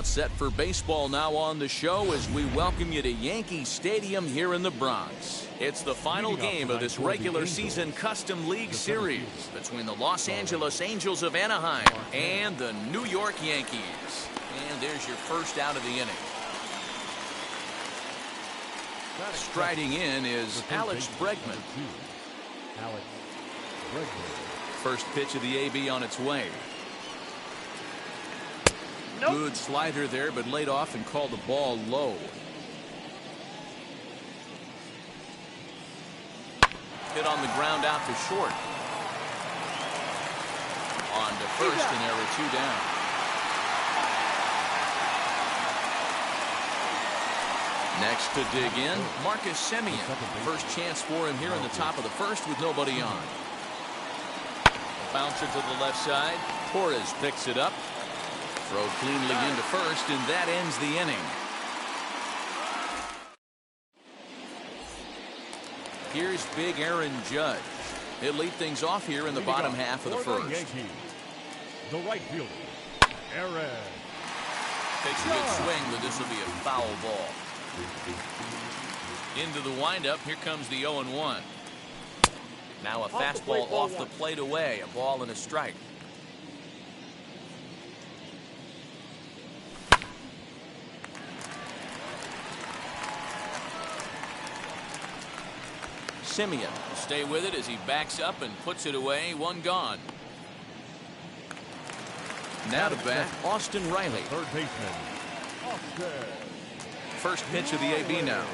about set for baseball now on the show as we welcome you to Yankee Stadium here in the Bronx. It's the final game of this regular season Custom League Series between the Los Angeles Angels of Anaheim and the New York Yankees. And there's your first out of the inning. Striding in is Alex Bregman. First pitch of the AB on its way. Good slider there, but laid off and called the ball low. Hit on the ground out to short. On to first, and there were 2 down. Next to dig in, Marcus Semien. First chance for him here in the top of the first with nobody on. Bouncer to the left side. Torres picks it up. Throw cleanly into first, and that ends the inning. Here's big Aaron Judge. He'll lead things off here in the bottom half of the first. The right fielder, Aaron. Takes a good swing, but this will be a foul ball. Into the windup, here comes the 0-1. Now a fastball off the plate away, a ball and a strike. Semien will stay with it as he backs up and puts it away. 1 gone. Now to bat, Austin Riley. Third baseman, Austin. First pitch of the AB now.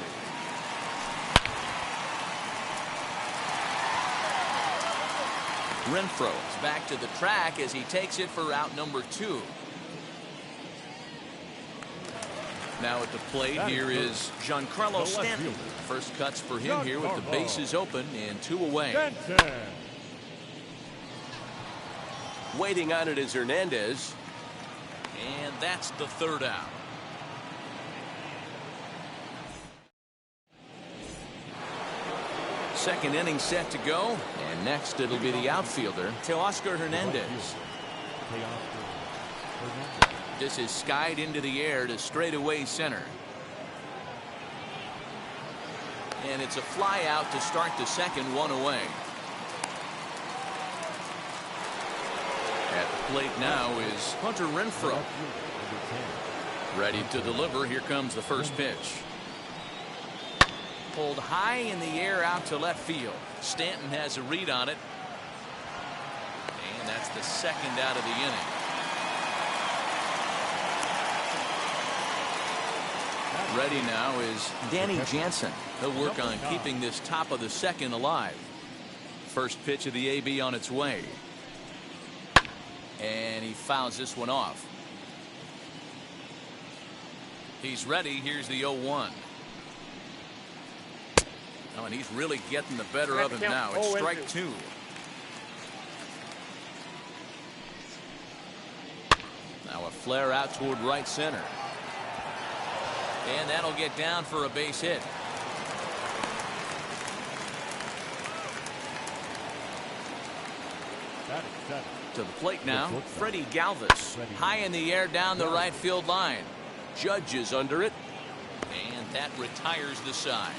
Renfroe is back to the track as he takes it for out number 2. Now at the plate, here is Giancarlo Stanton. First cuts for him here with the bases open and 2 away. Waiting on it is Hernandez. And that's the 3rd out. Second inning set to go. And next it'll be the outfielder, Teoscar Hernandez. This is skied into the air to straightaway center. And it's a fly out to start the second, 1 away. At the plate now is Hunter Renfroe. Ready to deliver. Here comes the first pitch. Pulled high in the air out to left field. Stanton has a read on it. And that's the second out of the inning. Ready now is Danny Jansen. He'll work on keeping this top of the second alive. First pitch of the AB on its way. And he fouls this one off. He's ready. Here's the 0-1. Oh, and he's really getting the better of him now. It's strike 2. Now a flare out toward right center. And that'll get down for a base hit. To the plate now, Freddie Galvis. High in the air down the right field line. Judge is under it. And that retires the side.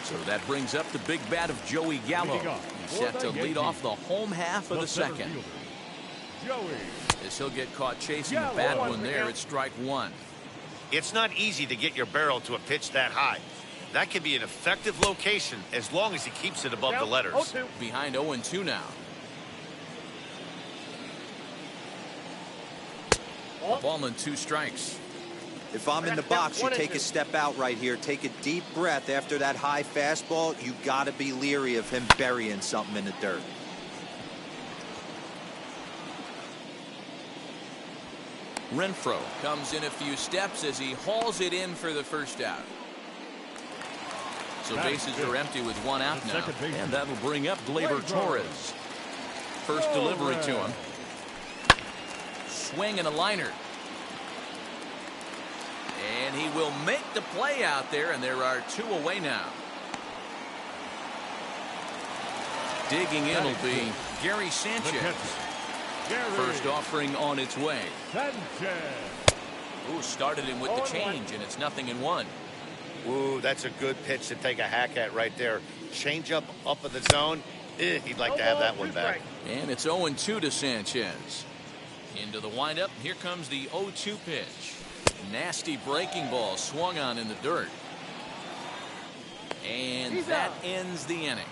So that brings up the big bat of Joey Gallo. He's set to lead off the home half of the second. As he'll get caught chasing the bad one there at strike 1. It's not easy to get your barrel to a pitch that high. That can be an effective location as long as he keeps it above the letters. Behind 0-2 now. Ball and 2 strikes. If I'm in the box, you take a step out right here. Take a deep breath after that high fastball. You got to be leery of him burying something in the dirt. Renfroe comes in a few steps as he hauls it in for the first out. So bases are empty with 1 out now. And that'll bring up Gleyber Torres. First delivery to him. Swing and a liner. And he will make the play out there, and there are 2 away now. Digging in will be Gary Sanchez. First offering on its way. Sanchez. Ooh, started him with the change, and it's 0-1. Ooh, that's a good pitch to take a hack at right there. Change up in the zone. He'd like to have that one back. And it's 0-2 to Sanchez. Into the windup. Here comes the 0-2 pitch. Nasty breaking ball swung on in the dirt. And that ends the inning.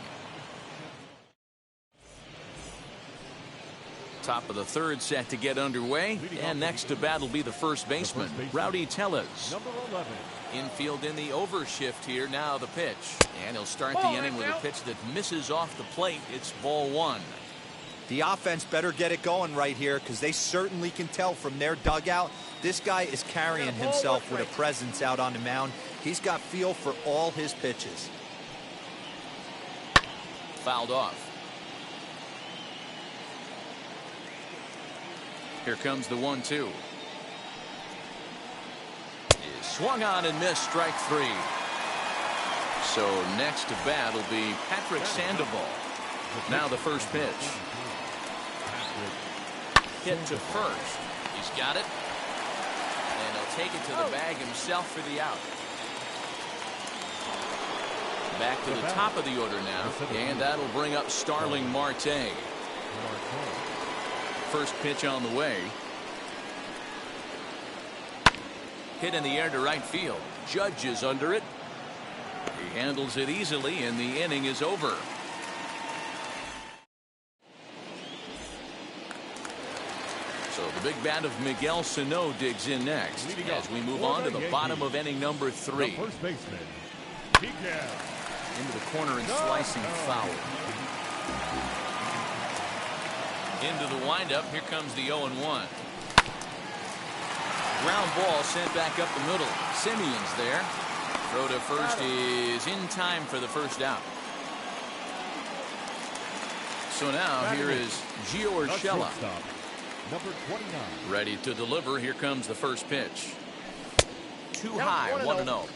Top of the third set to get underway. And next to bat will be the first baseman, Rowdy Tellez. Number 11. Infield in the overshift here. Now the pitch. And he'll start the inning with a pitch that misses off the plate. It's ball one. The offense better get it going right here because they certainly can tell from their dugout. This guy is carrying himself with a presence out on the mound. He's got feel for all his pitches. Fouled off. Here comes the 1-2. Swung on and missed, strike three. So next to bat will be Patrick Sandoval. Now the first pitch. Hit to first. He's got it. And he'll take it to the bag himself for the out. Back to the top of the order now. And that'll bring up Starling Marte. First pitch on the way. Hit in the air to right field. Judge is under it. He handles it easily, and the inning is over. So the big bat of Miguel Sano digs in next as we move on to the bottom of inning number 3. The first baseman. Into the corner and slicing foul. Into the windup. Here comes the 0-1. Ground ball sent back up the middle. Simeon's there. Throw to first is in time for the first out. So now here is Gio Urshela. Number 29. Ready to deliver. Here comes the first pitch. Too high. 1-0.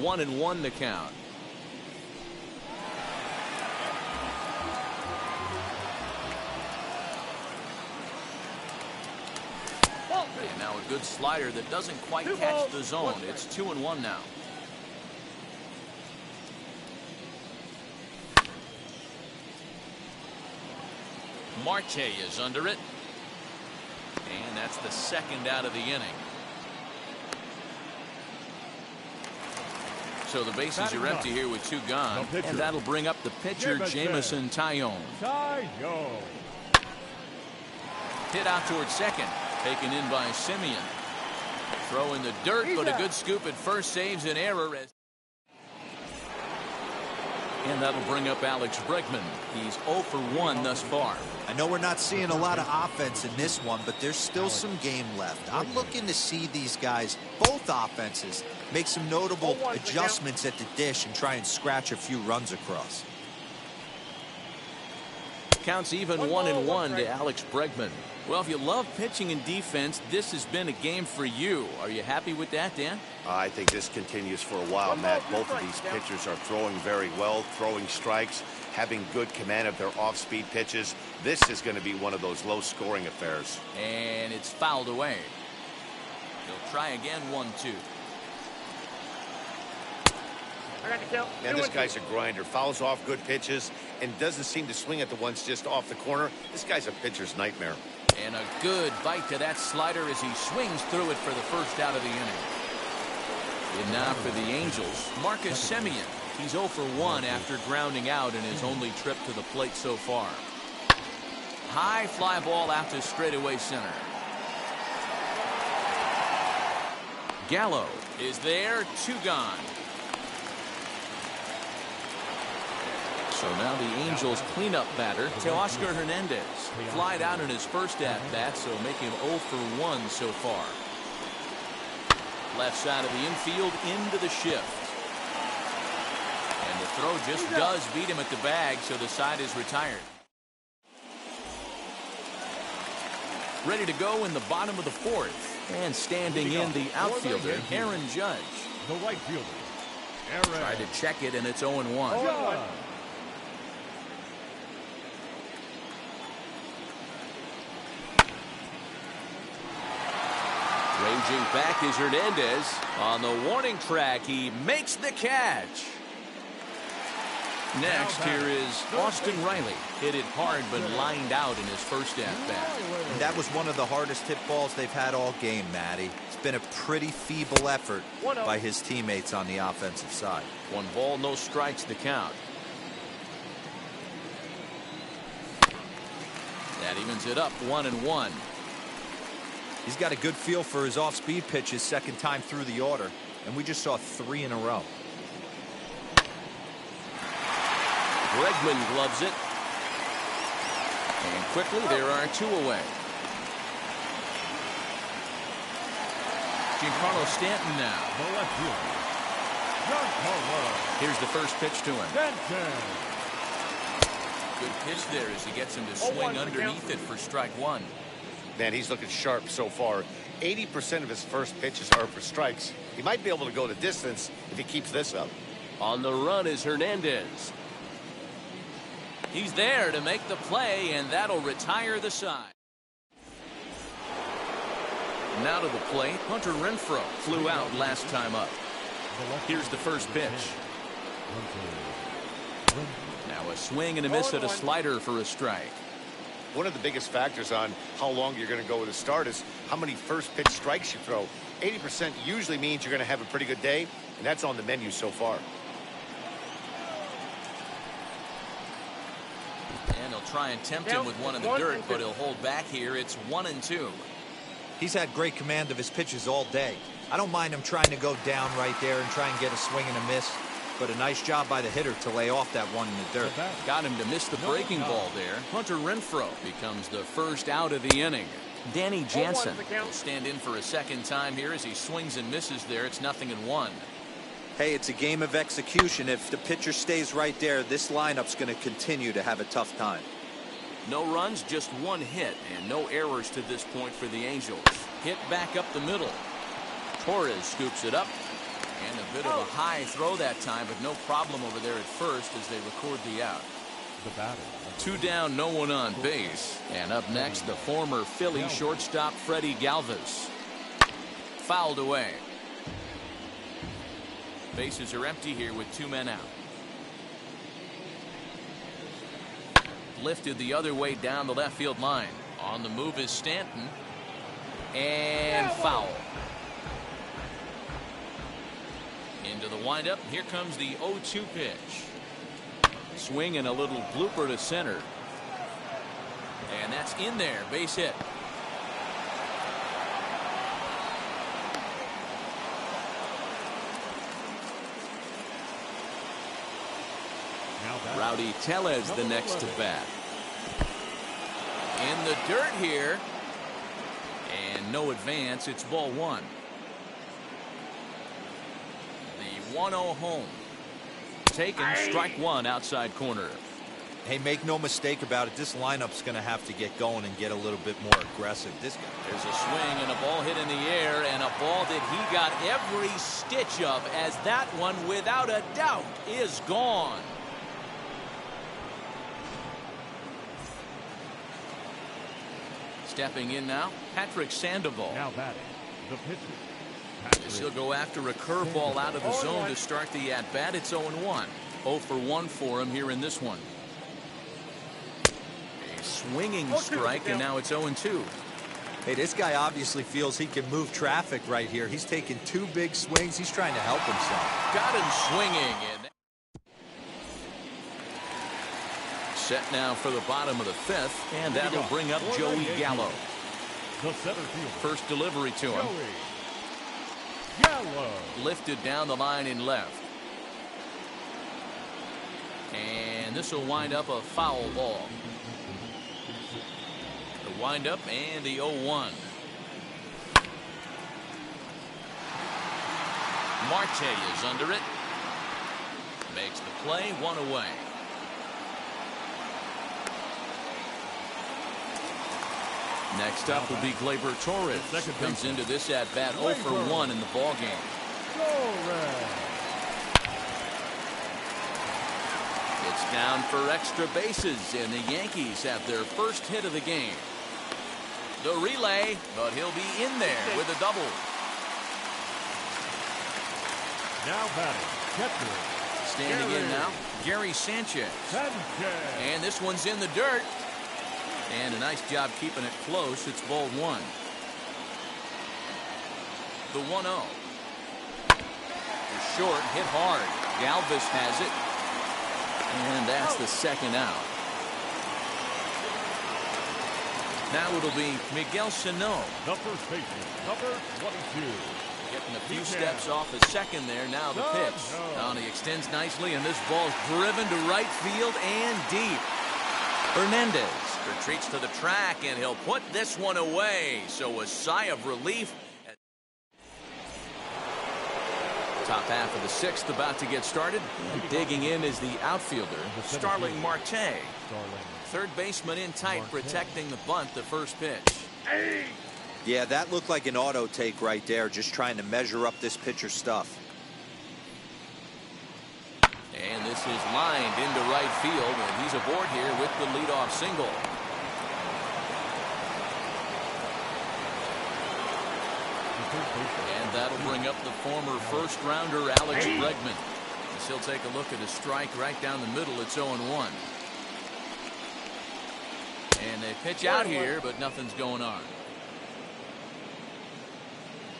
One and one the count. And now a good slider that doesn't quite catch the zone. It's 2-1 now. Marte is under it. And that's the second out of the inning. So the bases are empty here with two gone. And that'll bring up the pitcher, Jameson Taillon. Hit out towards second. Taken in by Simeon. Throw in the dirt, but a good scoop at first saves an error. And that'll bring up Alex Bregman. He's 0 for 1 thus far. I know we're not seeing a lot of offense in this one, but there's still some game left. I'm looking to see these guys, both offenses, make some notable adjustments at the dish and try and scratch a few runs across. Counts even 1-1 to Alex Bregman. Well, if you love pitching and defense, this has been a game for you. Are you happy with that, Dan? I think this continues for a while, Matt. Both of these pitchers are throwing very well, throwing strikes, having good command of their off-speed pitches. This is going to be one of those low-scoring affairs. And it's fouled away. He'll try again, 1-2. Man, this guy's a grinder. Fouls off good pitches and doesn't seem to swing at the ones just off the corner. This guy's a pitcher's nightmare. And a good bite to that slider as he swings through it for the first out of the inning. And now for the Angels, Marcus Semien. He's 0 for 1 after grounding out in his only trip to the plate so far. High fly ball out to straightaway center. Gallo is there, 2 gone. So now the Angels cleanup batter, Teoscar Hernandez, flied out in his first at-bat, so making him 0 for 1 so far. Left side of the infield into the shift. And the throw just does beat him at the bag, so the side is retired. Ready to go in the bottom of the 4th. And standing in the outfielder, Aaron Judge. The right fielder, Tried to check it, and it's 0-1. Ranging back is Hernandez. On the warning track, he makes the catch. Next, here is Austin Riley. Hit it hard, but lined out in his first at-bat. And that was one of the hardest hit balls they've had all game, Matty. It's been a pretty feeble effort by his teammates on the offensive side. 1 ball, no strikes, the count. That evens it up, 1-1. He's got a good feel for his off-speed pitches second time through the order, and we just saw 3 in a row. Bregman gloves it. And quickly, there are 2 away. Giancarlo Stanton now. Here's the first pitch to him. Good pitch there as he gets him to swing underneath it for strike 1. Man, he's looking sharp so far. 80% of his first pitches are for strikes. He might be able to go the distance if he keeps this up. On the run is Hernandez. He's there to make the play, and that'll retire the side. Now to the plate, Hunter Renfroe flew out last time up. Here's the first pitch. Now a swing and a miss at a slider for a strike. One of the biggest factors on how long you're going to go with a start is how many first pitch strikes you throw. 80% usually means you're going to have a pretty good day, and that's on the menu so far. And he'll try and tempt him with one in the dirt, but he'll hold back here. It's 1-2. He's had great command of his pitches all day. I don't mind him trying to go down right there and try and get a swing and a miss, but a nice job by the hitter to lay off that one in the dirt. Got him to miss the breaking ball there. Hunter Renfroe becomes the first out of the inning. Danny Jansen will stand in for a second time here as he swings and misses there. It's 0-1. Hey, it's a game of execution. If the pitcher stays right there, this lineup's going to continue to have a tough time. No runs, just 1 hit, and no errors to this point for the Angels. Hit back up the middle. Torres scoops it up. And a bit of a high throw that time, but no problem over there at first as they record the out. 2 down, no one on base. And up next, the former Philly shortstop Freddie Galvis. Fouled away. Bases are empty here with 2 men out. Lifted the other way down the left field line. On the move is Stanton. And foul. Into the windup. Here comes the 0-2 pitch. Swing and a little blooper to center. And that's in there. Base hit. Rowdy Tellez the next to bat. In the dirt here. And no advance. It's ball 1. The 1-0 home. Taken, strike 1 outside corner. Hey, make no mistake about it. This lineup's going to have to get going and get a little bit more aggressive. There's a swing and a ball hit in the air, and a ball that he got every stitch of, as that one, without a doubt, is gone. Stepping in now, Patrick Sandoval. Now batting, the pitcher. He'll go after a curveball out of the zone to start the at-bat. It's 0-1. 0 for 1 for him here in this one. A swinging strike, and now it's 0-2. Hey, this guy obviously feels he can move traffic right here. He's taking 2 big swings. He's trying to help himself. Got him swinging. And set now for the bottom of the 5th, and that'll bring up Joey Gallo. The center fielder. First delivery to him. Gallo. Lifted down the line in left. And this will wind up a foul ball. The windup and the 0-1. Marte is under it. Makes the play, 1 away. Next up will be Gleyber Torres. Comes into this at-bat 0 for 1 in the ballgame. It's down for extra bases, and the Yankees have their first hit of the game. The relay, but he'll be in there with a double. Now batting, catcher. Standing in now, Gary Sanchez. And this one's in the dirt. And a nice job keeping it close. It's ball one. The 1-0. Short, hit hard. Galvis has it. And that's the second out. Now it'll be Miguel Sano. The first baseman, number 22. Getting a few steps off the second there. Now the pitch. Now he extends nicely, and this ball's driven to right field and deep. Hernandez retreats to the track, and he'll put this one away. So a sigh of relief. Top half of the sixth about to get started. And digging in is the outfielder, Starling Marte. Third baseman in tight, protecting the bunt, the first pitch. Yeah, that looked like an auto take right there, just trying to measure up this pitcher's stuff. And this is lined into right field, and he's aboard here with the leadoff single. And that'll bring up the former first-rounder Alex Bregman. As he'll take a look at a strike right down the middle. It's 0-1. And they pitch out here, but nothing's going on.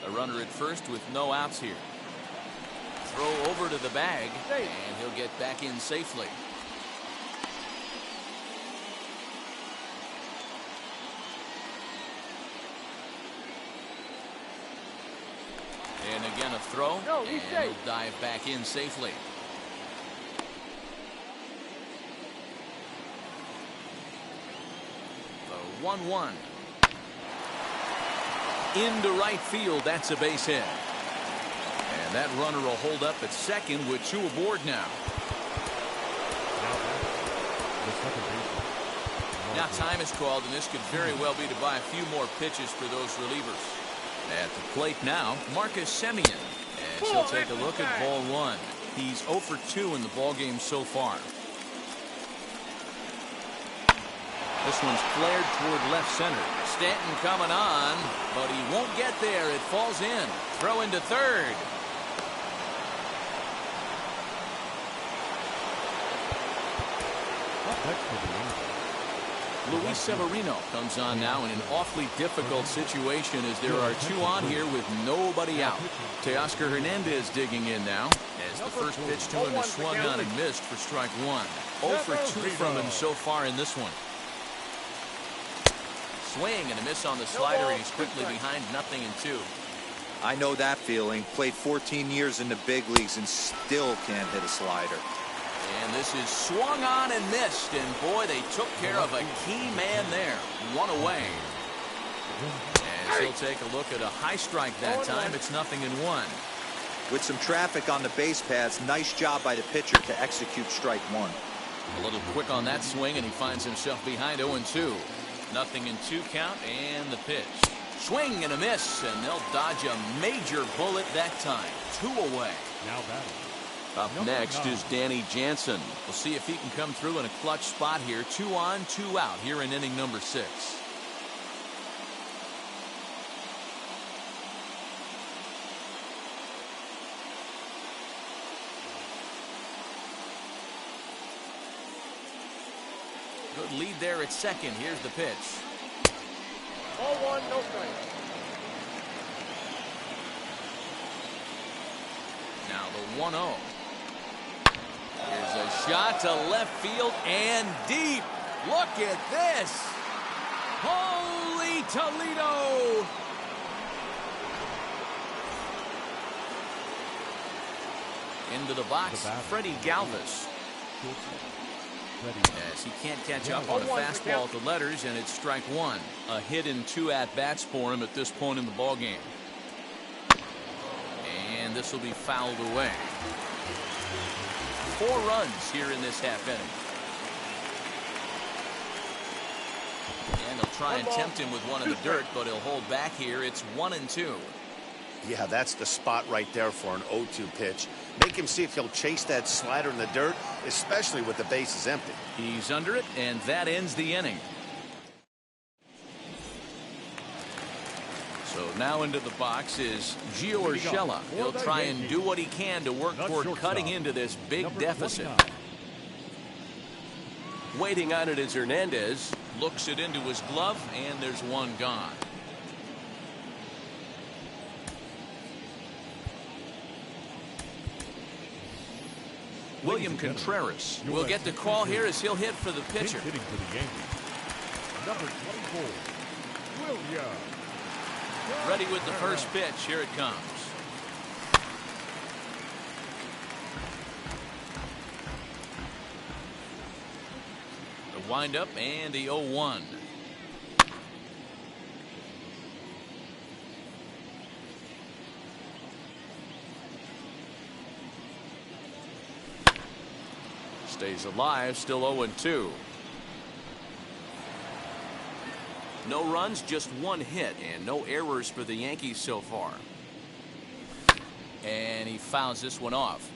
A runner at first with no outs here. Throw over to the bag, and he'll get back in safely. And again a throw, and he'll dive back in safely. The 1-1. Into right field, that's a base hit. And that runner will hold up at second with two aboard now. Now time is called, and this could very well be to buy a few more pitches for those relievers. At the plate now, Marcus Semien. As he'll take a look at ball one. He's 0 for 2 in the ballgame so far. This one's flared toward left center. Stanton coming on, but he won't get there. It falls in. Throw into third. Luis Severino comes on now in an awfully difficult situation as there are two on here with nobody out. Teoscar Hernandez digging in now as the first pitch to him is swung on and missed for strike one. 0 for 2 from him so far in this one. Swing and a miss on the slider, and he's quickly behind 0-2. I know that feeling. Played 14 years in the big leagues and still can't hit a slider. And this is swung on and missed, and boy, they took care of a key man there. One away. As he'll take a look at a high strike that time, it's 0-1. With some traffic on the base paths, nice job by the pitcher to execute strike one. A little quick on that swing, and he finds himself behind 0-2. 0-2 count, and the pitch. Swing and a miss, and they'll dodge a major bullet that time. 2 away. Now batting. Up next is Danny Jansen. We'll see if he can come through in a clutch spot here. 2 on, 2 out here in inning number 6. Good lead there at second. Here's the pitch. Ball one, no strike. Now the 1-0. Here's a shot to left field and deep. Look at this. Holy Toledo. Into the box, Freddie Galvis. As he can't catch up on a fastball at the letters, and it's strike one. A hit in 2 at-bats for him at this point in the ballgame. And this will be fouled away. 4 runs here in this half inning. And they'll try and tempt him with one in the dirt, but he'll hold back here. It's 1-2. Yeah, that's the spot right there for an 0-2 pitch. Make him see if he'll chase that slider in the dirt, especially with the bases empty. He's under it, and that ends the inning. So now into the box is Gio Urshela. He'll try and do what he can to work toward cutting into this big deficit. Waiting on it is Hernandez. Looks it into his glove, and there's one gone. William Contreras will get the call here as he'll hit for the pitcher. Hitting for the Yankees. Number 24, William. Ready with the first pitch. Here it comes. The windup and the 0-1. Stays alive, still 0-2. No runs, just one hit, and no errors for the Yankees so far. And he fouls this one off.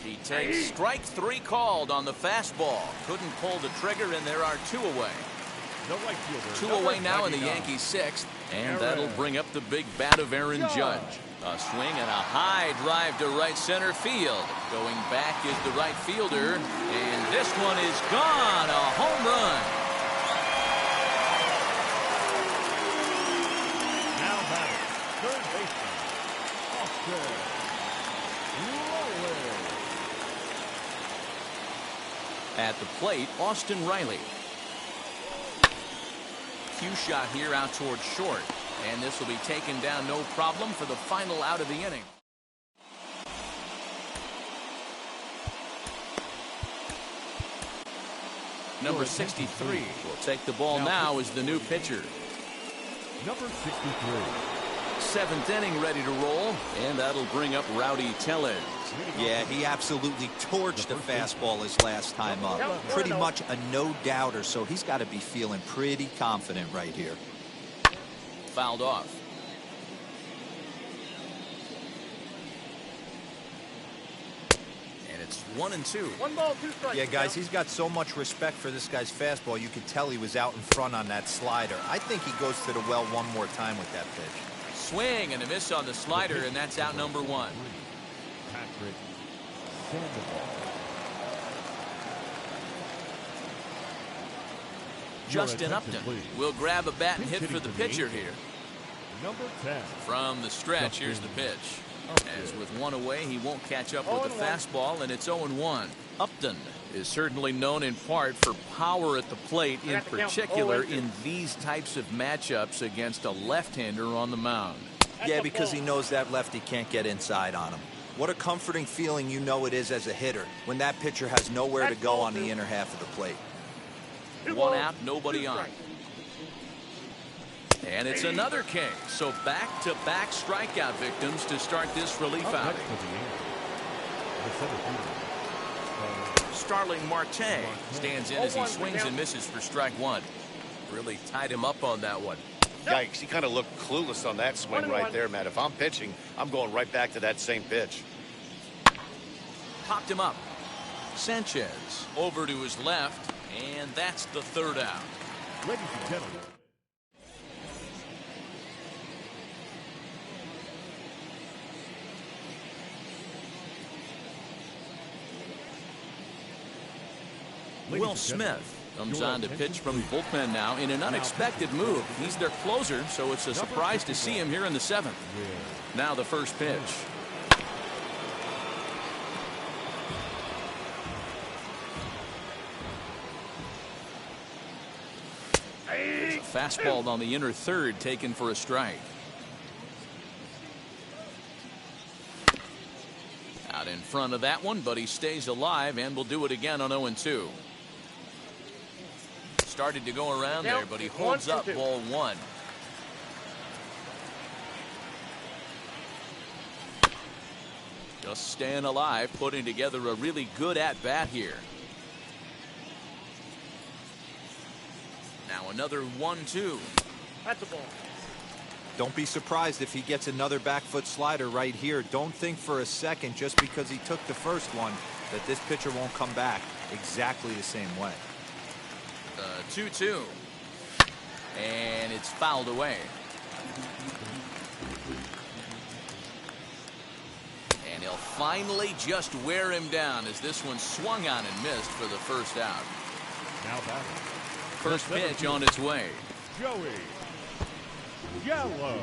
He takes strike 3 called on the fastball. Couldn't pull the trigger, and there are 2 away. The right fielder. 2 away now in the Yankees' 6th, and that'll bring up the big bat of Aaron Judge. A swing and a high drive to right center field. Going back is the right fielder, and this one is gone. A home run. Now batting, third baseman, Austin Riley. At the plate, Austin Riley. Cue shot here out towards short. And this will be taken down no problem for the final out of the inning. Number 63 will take the ball now as the new pitcher. Number 63. 7th inning ready to roll, and that'll bring up Rowdy Tellez. Yeah, he absolutely torched the fastball his last time up. Pretty much a no-doubter, so he's got to be feeling pretty confident right here. Fouled off. And it's 1-2. 1 ball, 2 strikes. Yeah, guys, he's got so much respect for this guy's fastball. You could tell he was out in front on that slider. I think he goes to the well one more time with that pitch. Swing and a miss on the slider, and that's out number 1. Patrick Sandoval. Justin Upton will grab a bat and hit for the pitcher here. Number 10. From the stretch, here's the pitch. As with 1 away, he won't catch up with the fastball, and it's 0-1. Upton is certainly known in part for power at the plate, in particular in these types of matchups against a left-hander on the mound. Yeah, because he knows that lefty can't get inside on him. What a comforting feeling you know it is as a hitter when that pitcher has nowhere to go on the inner half of the plate. 1 out, nobody on. And it's another K. So back-to-back strikeout victims to start this relief outing. Starling Marte stands in as he swings and misses for strike 1. Really tied him up on that one. Yikes, he kind of looked clueless on that swing right there, Matt. If I'm pitching, I'm going right back to that same pitch. Popped him up. Sanchez over to his left, and that's the 3rd out. Ladies and gentlemen. Will Smith comes on to pitch from the bullpen now in an unexpected move. He's their closer, so it's a surprise to see him here in the 7th. Now the first pitch. It's a fastball on the inner 3rd taken for a strike. Out in front of that one, but he stays alive and will do it again on 0-2. Started to go around there, but he holds up ball 1. Just staying alive, putting together a really good at-bat here. Now another 1-2. That's the ball. Don't be surprised if he gets another back foot slider right here. Don't think for a second, just because he took the first one, that this pitcher won't come back exactly the same way. 2-2. And it's fouled away. And he'll finally just wear him down as this one swung on and missed for the first out. Now batting. First pitch on its way. Joey Gallo.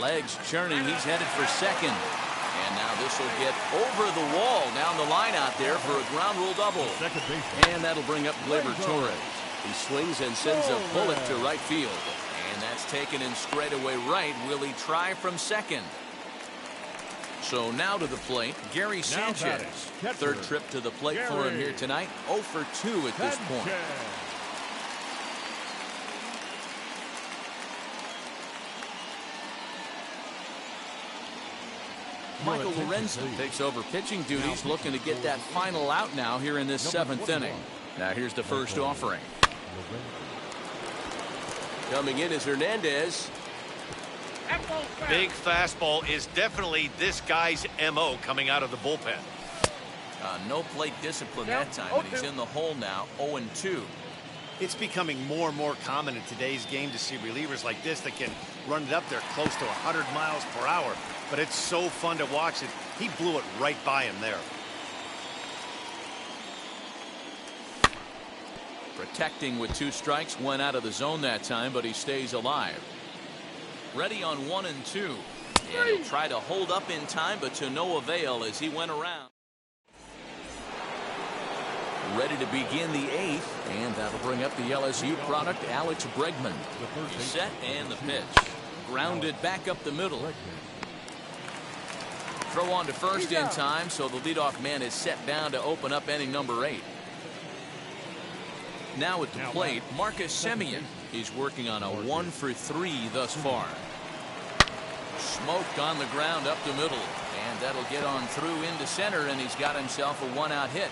Legs churning. He's headed for second. And now this will get over the wall down the line out there for a ground rule double. Second base. And that'll bring up Gleyber Torres. He swings and sends a bullet to right field. And that's taken in straightaway right. Will he try from second? So now to the plate, Gary Sanchez. Third trip to the plate for him here tonight. 0 for 2 at this point. Michael Lorenzen takes over pitching duties, looking to get that final out now here in this 7th inning. Now here's the first offering. Coming in is Hernandez. Big fastball is definitely this guy's MO coming out of the bullpen. No plate discipline that time, and he's in the hole now, 0-2. It's becoming more and more common in today's game to see relievers like this that can run it up there close to 100 miles per hour. But it's so fun to watch it. He blew it right by him there. Protecting with 2 strikes, went out of the zone that time, but he stays alive. Ready on 1 and 2. And he'll try to hold up in time, but to no avail as he went around. Ready to begin the 8th, and that'll bring up the LSU product, Alex Bregman. He's set, and the pitch. Grounded back up the middle. Throw on to first in time, so the leadoff man is set down to open up inning number 8. Now at the plate, Marcus Semien. He's working on a 1 for 3 thus far. Smoked on the ground up the middle, and that'll get on through into center, and he's got himself a 1-out hit.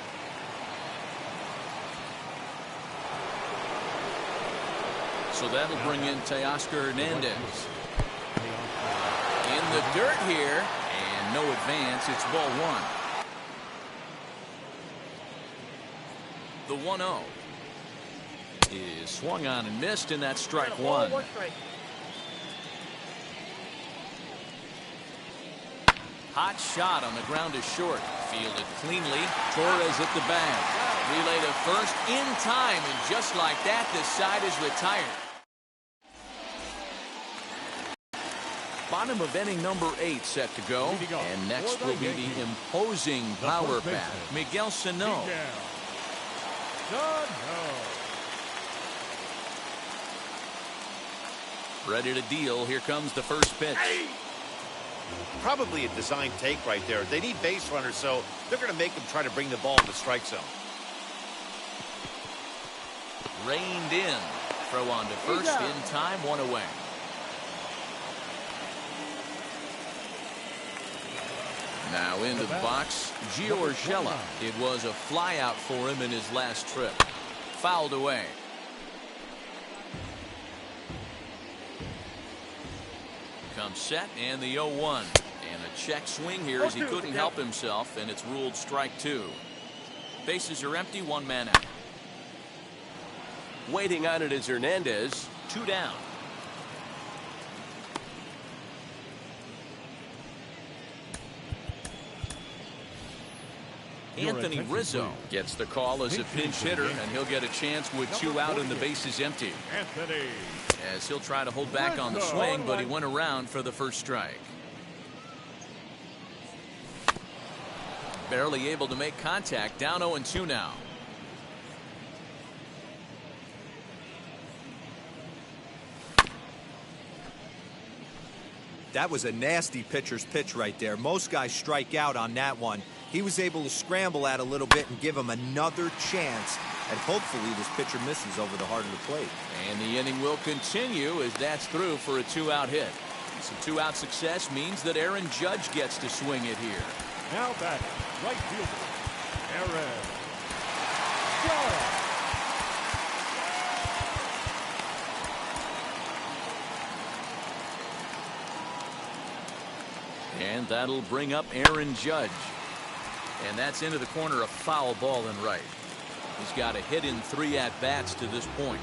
So that'll bring in Teoscar Hernandez. In the dirt here, and no advance. It's ball 1. The 1-0 is swung on and missed, and that's strike 1. Hot shot on the ground is short. Fielded cleanly. Torres at the bag. Relay to first in time, and just like that, the side is retired. Bottom of inning number 8 set to go. And next will be the imposing power bat, Miguel Sano. Ready to deal. Here comes the first pitch. Probably a design take right there. They need base runners, so they're going to make them try to bring the ball in the strike zone. Reined in. Throw on to first in time, 1 away. Now into the box, Gio Urshela. It was a fly out for him in his last trip. Fouled away. Comes set, and the 0-1. And a check swing here as he couldn't help himself, and it's ruled strike 2. Bases are empty, 1 man out. Waiting on it is Hernandez. 2 down. Anthony Rizzo gets the call as a pinch hitter, and he'll get a chance with 2 out and the bases empty. As he'll try to hold back on the swing, but he went around for the first strike. Barely able to make contact. Down 0-2 now. That was a nasty pitcher's pitch right there. Most guys strike out on that one. He was able to scramble at a little bit and give him another chance. And hopefully this pitcher misses over the heart of the plate. And the inning will continue as that's through for a 2-out hit. Some two-out success means that Aaron Judge gets to swing it here. Now back, right fielder, Aaron Judge. And that'll bring up Aaron Judge. And that's into the corner, a foul ball and right. He's got a hit in 3 at-bats to this point.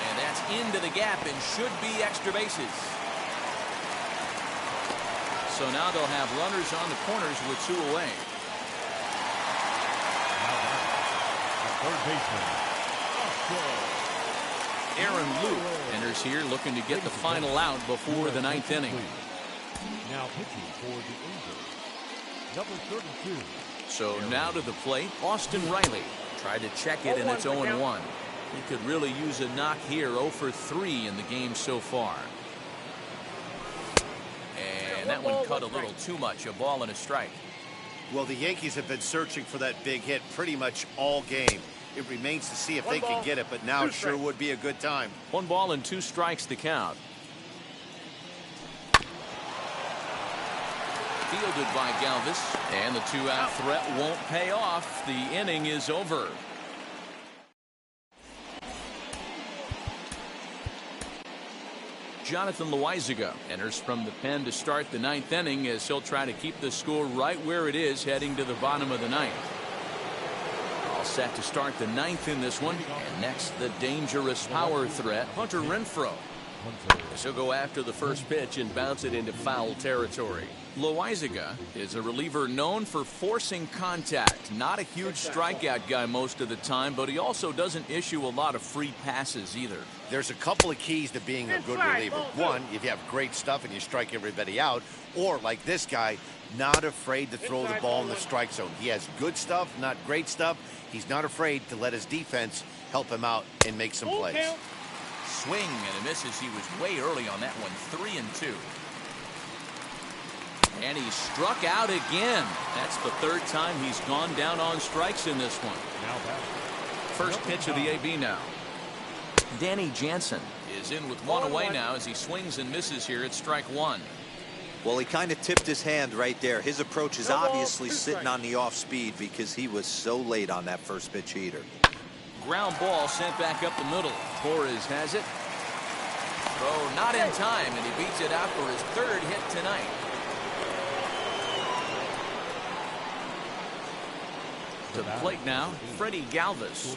And that's into the gap and should be extra bases. So now they'll have runners on the corners with 2 away. Third baseman. Aaron Luke enters here looking to get the final out before the 9th inning. Now pitching for the Angels, number 32. So now to the plate, Austin Riley. Tried to check it and it's 0-1. He could really use a knock here, 0 for 3 in the game so far. And that one cut a little too much, a ball and a strike. Well, the Yankees have been searching for that big hit pretty much all game. It remains to see if they can get it, but now it sure would be a good time. 1 ball and 2 strikes the count. Fielded by Galvis, and the 2-out threat won't pay off. The inning is over. Jonathan Loizaga enters from the pen to start the 9th inning as he'll try to keep the score right where it is heading to the bottom of the 9th. All set to start the 9th in this one. And next, the dangerous power threat, Hunter Renfroe. He'll go after the first pitch and bounce it into foul territory. Loizaga is a reliever known for forcing contact. Not a huge strikeout guy most of the time, but he also doesn't issue a lot of free passes either. There's a couple of keys to being a good reliever. One, if you have great stuff and you strike everybody out, or like this guy, not afraid to throw the ball in the strike zone. He has good stuff, not great stuff. He's not afraid to let his defense help him out and make some plays. Swing and a misses. He was way early on that one. 3-2. And he struck out again. That's the 3rd time he's gone down on strikes in this one. First pitch of the AB now. Danny Jansen is in with 1 away now as he swings and misses here at strike 1. Well, he kind of tipped his hand right there. His approach is obviously sitting on the off speed because he was so late on that first pitch heater. Ground ball sent back up the middle. Torres has it. Throw not in time, and he beats it out for his 3rd hit tonight. To the plate now, Freddie Galvis,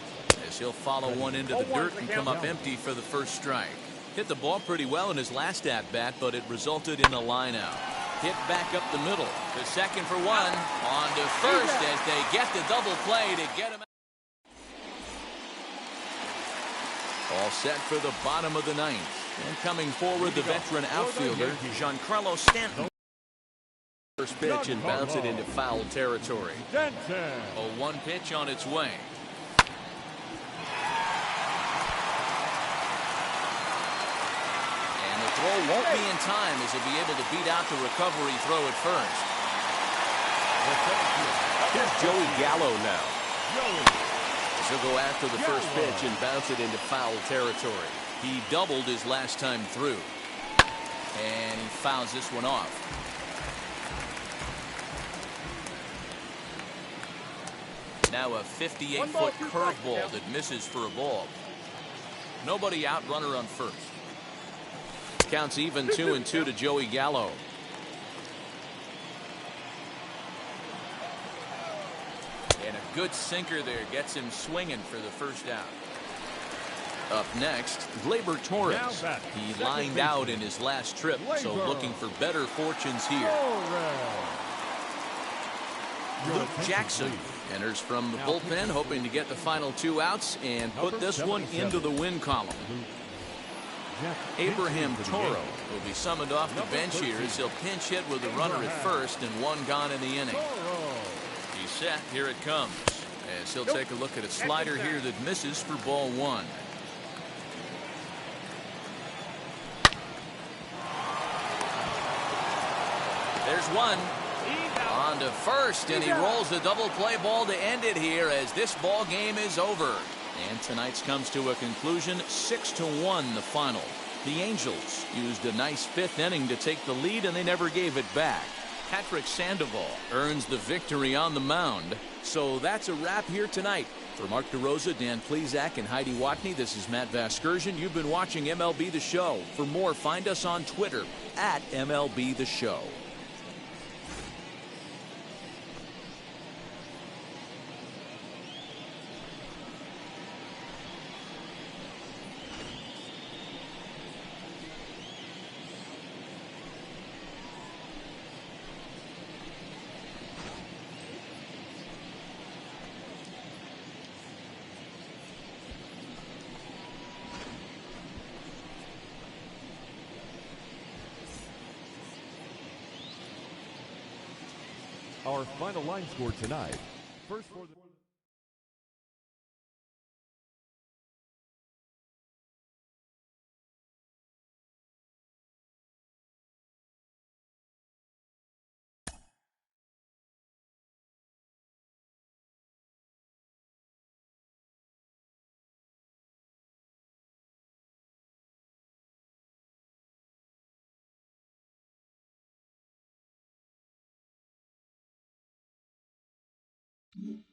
as he'll follow one into the dirt and come up empty for the first strike. Hit the ball pretty well in his last at-bat, but it resulted in a line-out. Hit back up the middle. To second for 1. On to first as they get the double play to get him out. All set for the bottom of the 9th. And coming forward, the veteran outfielder, Giancarlo Stanton. First pitch and bounce it into foul territory. A 1 pitch on its way. And the throw won't be in time as he'll be able to beat out the recovery throw at first. Here's Joey Gallo now. He'll go after the first pitch and bounce it into foul territory. He doubled his last time through. And he fouls this one off. Now a 58-foot curveball that misses for a ball. Nobody out, runner on first. Counts even 2-2 to Joey Gallo. And a good sinker there gets him swinging for the first out. Up next, Gleyber Torres. He lined out in his last trip, so looking for better fortunes here. Luke Jackson enters from the bullpen, hoping to get the final 2 outs and put this one into the win column. Abraham Toro will be summoned off the bench here as he'll pinch hit with a runner at first and 1 gone in the inning. He's set. Here it comes. As he'll take a look at a slider here that misses for ball 1. There's 1. On to first, and he rolls the double play ball to end it here as this ball game is over. And tonight's comes to a conclusion, 6-1 the final. The Angels used a nice fifth inning to take the lead, and they never gave it back. Patrick Sandoval earns the victory on the mound. So that's a wrap here tonight. For Mark DeRosa, Dan Plesac, and Heidi Watney, this is Matt Vasgersian. You've been watching MLB The Show. For more, find us on Twitter at MLB The Show. Our final line score tonight. First for the... Mm-hmm.